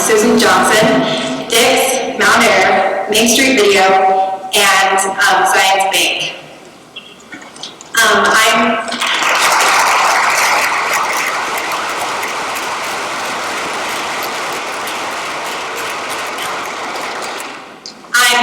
Susan Johnson, Dix, Mount Air, Main Street Video, and Science Bank. I'm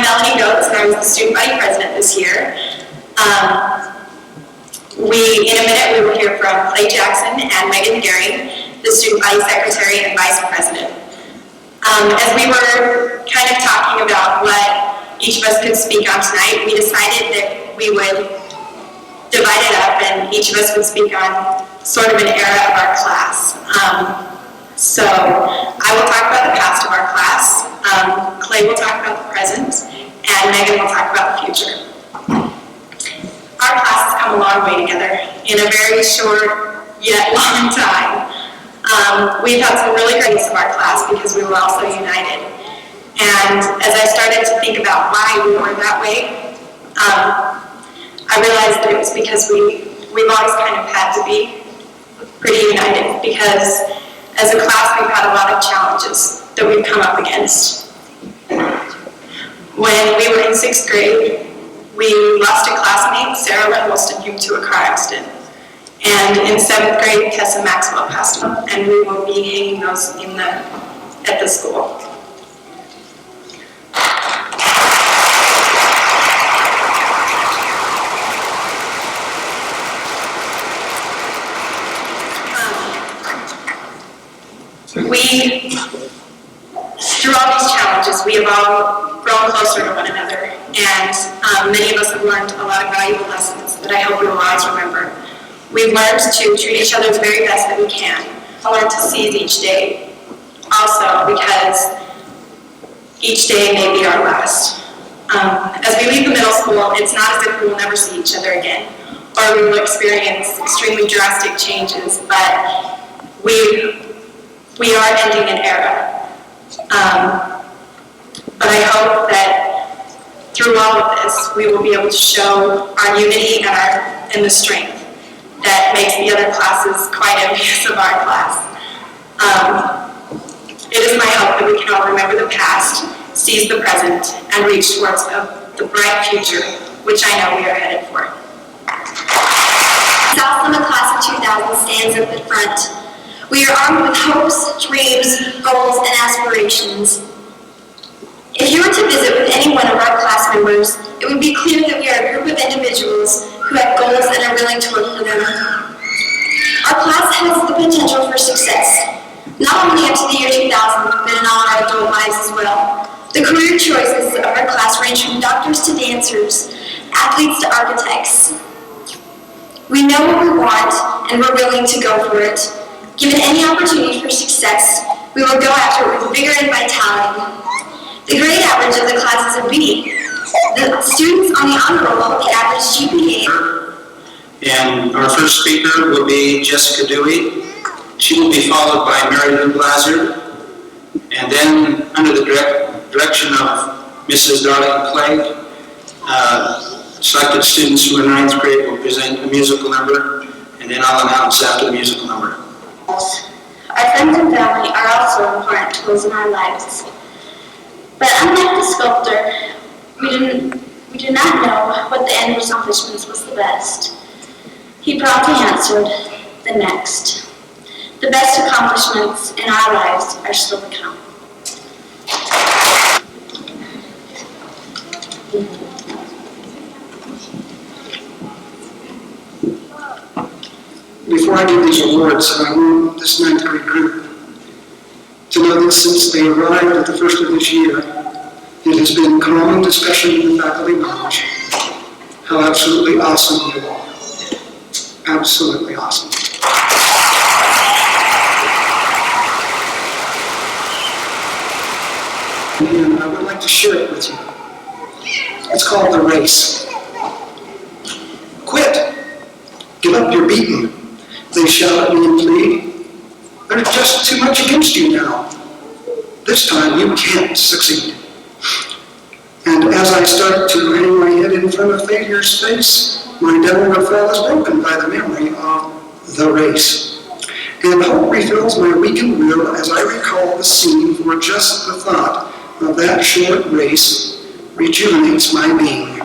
Melanie Goetz, and I was the student body president this year. In a minute, we will hear from Clay Jackson and Megan Gehring, the student body secretary and vice president. As we were kind of talking about what each of us could speak on tonight, we decided that we would divide it up and each of us would speak on sort of an era of our class. So I will talk about the past of our class, Clay will talk about the present, and Megan will talk about the future. Our class has come a long way together in a very short yet long time. We've had some really great days of our class because we were all so united. And as I started to think about why we were that way, I realized that it was because we've always kind of had to be pretty united, because as a class we've had a lot of challenges that we've come up against. When we were in 6th grade, we lost a classmate, Sarah Wollstonham, to a car accident. And in 7th grade, Tessa Maxwell passed away, and we will be hanging those at the school. Through all these challenges, we have all grown closer to one another, and many of us have learned a lot of valuable lessons that I hope we will always remember. We've learned to treat each other the very best that we can. I learned to seize each day, also because each day may be our last. As we leave the middle school, it's not as if we will never see each other again, or we will experience extremely drastic changes, but we are ending an era. But I hope that through all of this, we will be able to show our unity and the strength that makes the other classes quite envious of our class. It is my hope that we can all remember the past, seize the present, and reach towards the bright future, which I know we are headed for. South Summit Class of 2000 stands up at front. We are armed with hopes, dreams, goals, and aspirations. If you were to visit with any one of our class members, it would be clear that we are a group of individuals who have goals and are willing to work for them. Our class has the potential for success, not only up to the year 2000, but in all our adult lives as well. The career choices of our class range from doctors to dancers, athletes to architects. We know what we want, and we're willing to go for it. Given any opportunity for success, we will go after it with vigor and vitality. The grade average of the class is a B. The students on the honor roll have the average GPA. And our first speaker will be Jessica Dewey. She will be followed by Mary Lou Blaser. And then, under the direction of Mrs. Darlene Clay, selected students from the 9th grade will present a musical number, and then I'll announce after the musical number. Our friends and family are also important tools in our lives. But unlike the sculptor, we do not know what the end of his accomplishments was the best. He promptly answered, the next. The best accomplishments in our lives are still to come. Before I give these awards, I want this 9th grade group to know that since they arrived at the first of this year, it has been common discussion in the faculty lounge how absolutely awesome you are. Absolutely awesome. And I would like to share it with you. It's called the race. Quit. Give up your beating. They shout at me and plead. There's just too much against you now. This time you can't succeed. And as I start to hang my head in front of failure's face, my devil will fall is broken by the memory of the race. And hope refills my weakened will as I recall the scene, for just the thought of that short race rejuvenates my being.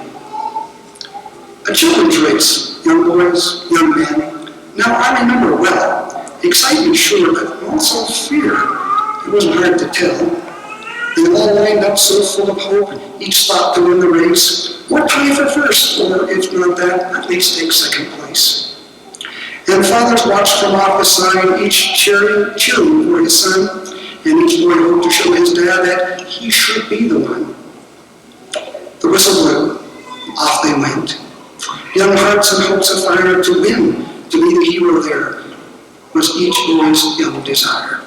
A children's race, young boys, young men. Now I remember well, excitement sure, but also fear. It wasn't hard to tell. They all lined up so full of hope, each thought to win the race, or tie for first, or if not that, at least take second place. And fathers watched from off the side, each cheering for his son, and each boy hoped to show his dad that he should be the one. The whistle blew, off they went. Young hearts and hopes afire to win, to be the hero there, was each boy's young desire.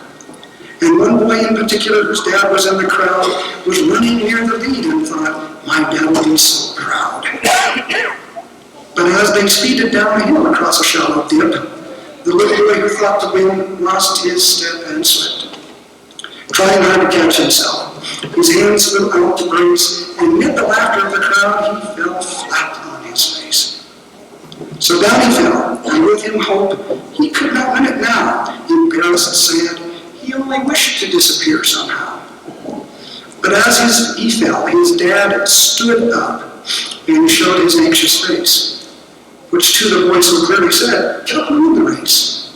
And one boy in particular, whose dad was in the crowd, was running near the lead and thought, my dad will be so proud. But as they speeded downhill across a shallow dip, the little boy who thought to win lost his step and slipped. Trying hard to catch himself, his hands flew out to brace, and amid the laughter of the crowd, he fell flat on his face. So down he fell, and with him hope, he could not win it now. Embarrassed and sad, he only wished to disappear somehow. But as he fell, his dad stood up and showed his anxious face, which to the boy so clearly said, get up and win the race.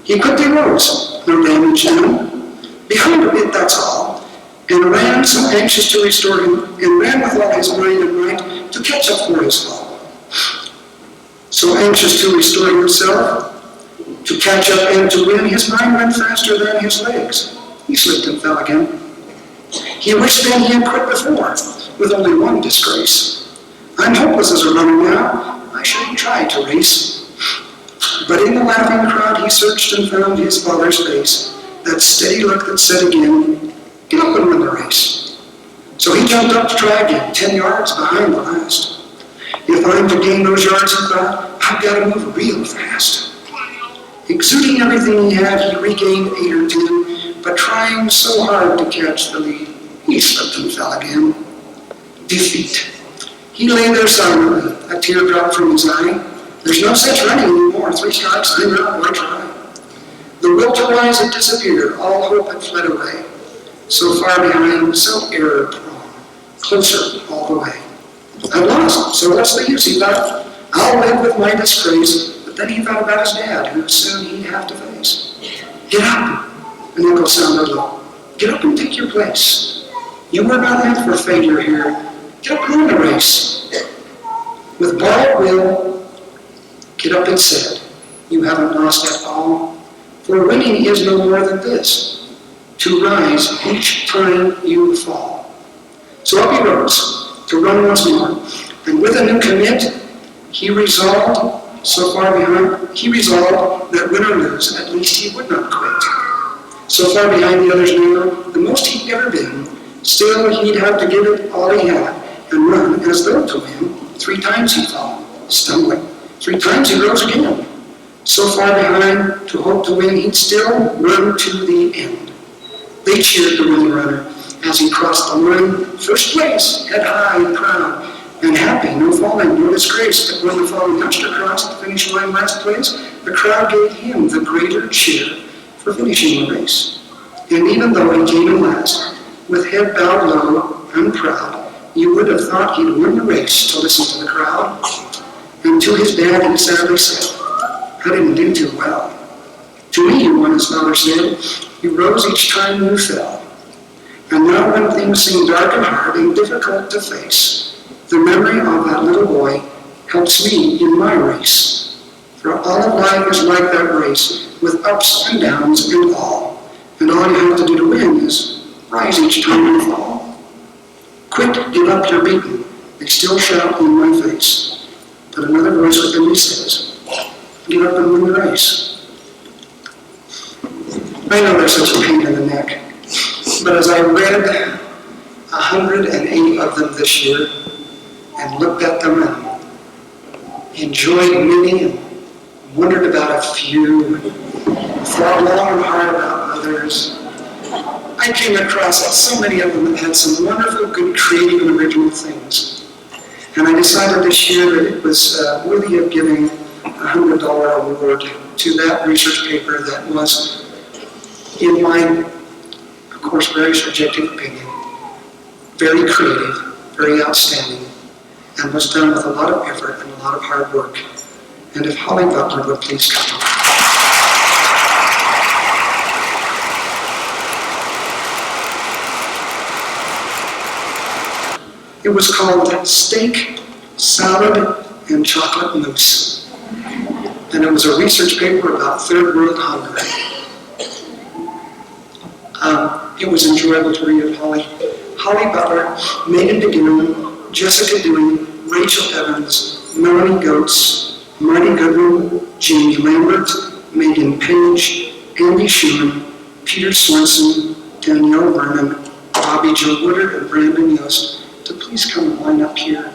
He quickly rose, no damage done, behind a bit, that's all, and ran so anxious to restore him, and ran with all his mind and might to catch up for his fall. So anxious to restore himself, to catch up and to win, his mind went faster than his legs. He slipped and fell again. He wished then he had quit before, with only one disgrace. I'm hopeless as a runner now, I shouldn't try to race. But in the laughing crowd he searched and found his father's face, that steady look that said again, get up and win the race. So he jumped up to try again, 10 yards behind the last. If I'm to gain those yards, he thought, I've got to move real fast. Exuding everything he had, he regained 8 or 10, but trying so hard to catch the lead, he slipped and fell again. Defeat. He lay there silently, a tear dropped from his eye. There's no such running anymore, 3 strikes, I'm out, or try. The will to rise had disappeared, all hope had fled away. So far behind, so error-prone, closer all the way. I've lost, so what's the use, he thought. I'll live with my disgrace. But then he thought about his dad, who soon he'd have to face. Get up, an echo sounded low. Get up and take your place. You were not meant for failure here. Get up and win the race. With borrowed will, get up, it said. You haven't lost at all. For winning is no more than this, to rise each time you fall. So up he rose, to run once more, and with a new commit, he resolved that win or lose, at least he would not quit. So far behind the others now, the most he'd ever been, still he'd have to give it all he had, and run as though to win. 3 times he fell, stumbling. 3 times he rose again. So far behind, to hope to win, he'd still run to the end. They cheered the winning runner as he crossed the line. First place, head high and proud, and happy, no falling, no disgrace. But when the fallen touched across the finish line last place, the crowd gave him the greater cheer for finishing the race. And even though he came in last, with head bowed low and proud, you would have thought he'd win the race to listen to the crowd. And to his dad he sadly said, I didn't do too well. To me, you won, his father said. You rose each time you fell. And now when things seem dark and hard and difficult to face, the memory of that little boy helps me in my race. For all of life is like that race, with ups and downs and all. And all you have to do to win is rise each time you fall. Quit, give up, you're beaten. They still shout in my face. But another voice within me says, get up and win the race. I know there's such a pain in the neck, but as I read 108 of them this year and looked at them and enjoyed many and wondered about a few, thought long and hard about others, I came across that so many of them that had some wonderful, good, creative, and original things. And I decided this year that it was worthy of giving $100 award to that research paper that was, in my, of course, very subjective opinion, very creative, very outstanding, and was done with a lot of effort and a lot of hard work. And if Holly Butler would please come. It was called Steak, Salad, and Chocolate Mousse. And it was a research paper about third world hunger. It was enjoyable to read it, Holly. Holly Butler, Megan DeGuin, Jessica Dewey, Rachel Evans, Melanie Goetz, Marty Goodwin, Jamie Lambert, Megan Page, Andy Schumann, Peter Swenson, Danielle Vernon, Bobby Joe Woodard, and Brandon Yost to please come and line up here.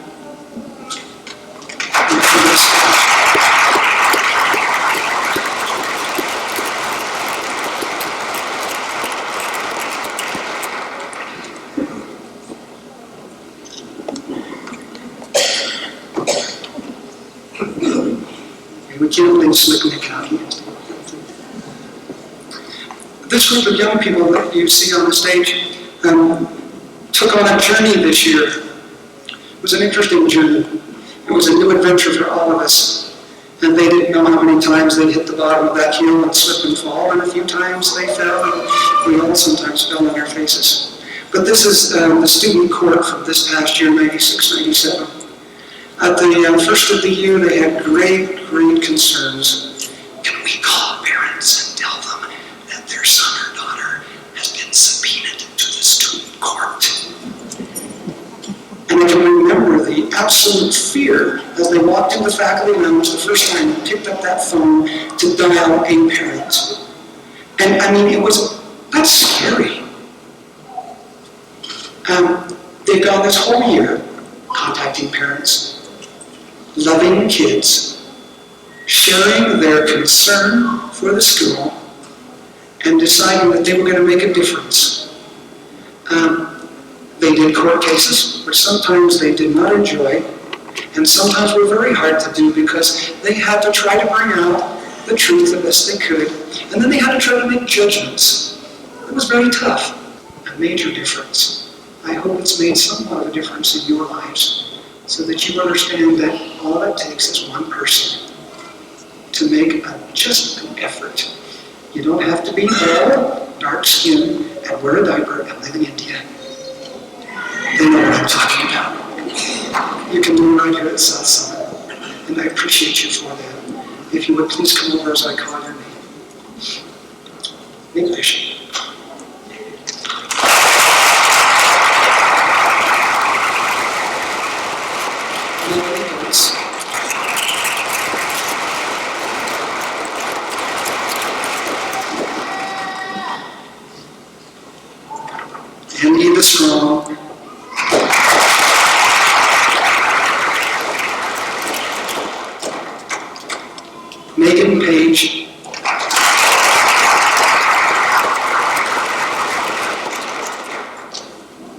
We can't leave Slick Nick out here. This group of young people that you see on the stage took on a journey this year. It was an interesting journey. It was a new adventure for all of us. And they didn't know how many times they'd hit the bottom of that hill and slip and fall, and a few times they fell, and we all sometimes fell on our faces. But this is the student court from this past year, 96, 97. At the first of the year, they had great concerns. Can we call parents and tell them that their son or daughter has been subpoenaed to the student court? And I can remember the absolute fear as they walked into the faculty lounge the first time and picked up that phone to dial a parent. And I mean, that's scary. They've gone this whole year contacting parents, loving kids, sharing their concern for the school, and deciding that they were going to make a difference. They did court cases, which sometimes they did not enjoy, and sometimes were very hard to do because they had to try to bring out the truth the best they could, and then they had to try to make judgments. It was very tough, a major difference. I hope it's made somewhat of a difference in your lives, so that you understand that all it takes is one person to make just an effort. You don't have to be tall, dark skinned, and wear a diaper and live in India. They know what I'm talking about. You can do it right here at South Summit, and I appreciate you for that. If you would please come over as I call your name. English. And Eva Strong. Megan Page.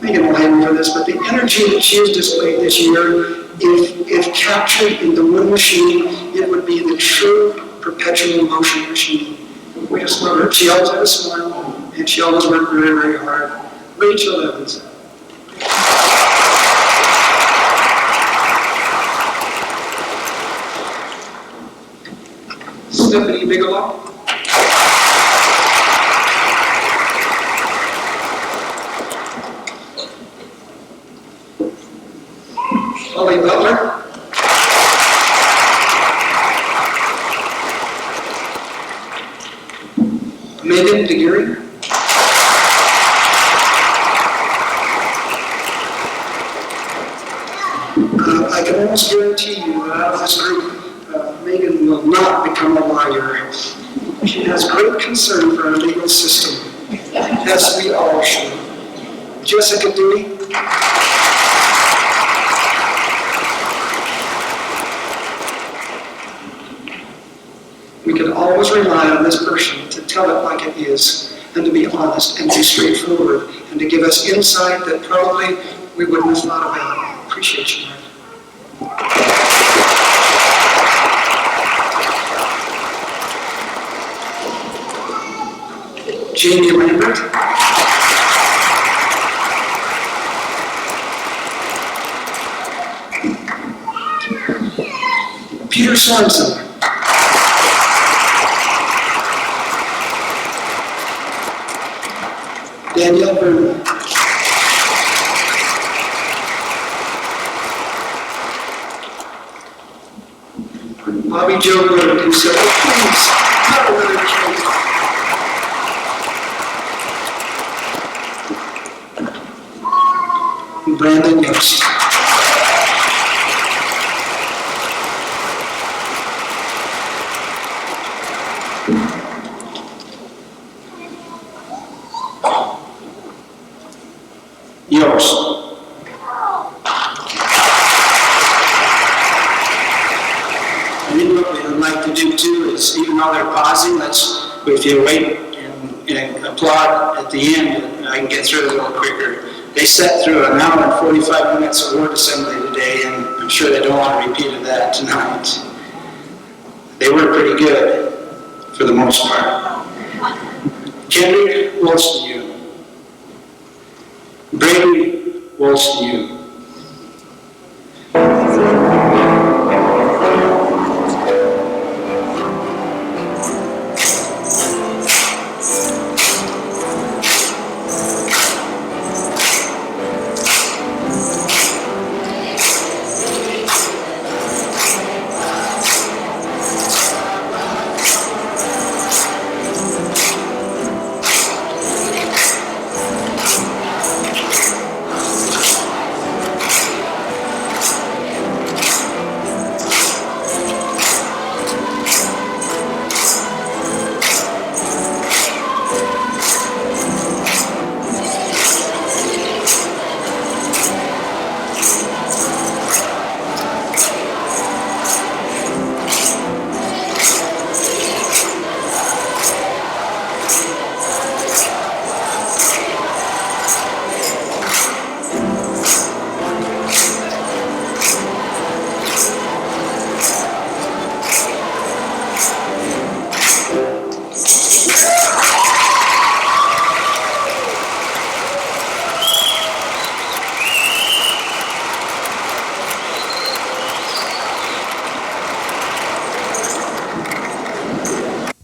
Megan will hate me for this, but the energy that she has displayed this year, if captured in the one machine, it would be the true perpetual motion machine. We just love her. She always had a smile, and she always worked very, very hard. Rachel Evans. Stephanie Bigelow. Holly Butler. Megan DeGuin. I can almost guarantee you that out of this group, Megan will not become a lawyer. She has great concern for our legal system, as we all should. Jessica Dewey. We can always rely on this person to tell it like it is, and to be honest and be straightforward, and to give us insight that probably we wouldn't have thought about. Appreciate you, Mark. Jamie Lambert. Peter Sorensen. Danielle Berman. Bobby Joe Wood, himself, please, not another cake. Brandon Yost. Yost. And then what we would like to do too is, even though they're pausing, if you wait and applaud at the end, I can get through it a little quicker. They sat through an hour and 45 minutes of word assembly today, and I'm sure they don't want a repeat of that tonight. They were pretty good, for the most part. Kendrick, Walsh to you. Brady, Walsh to you.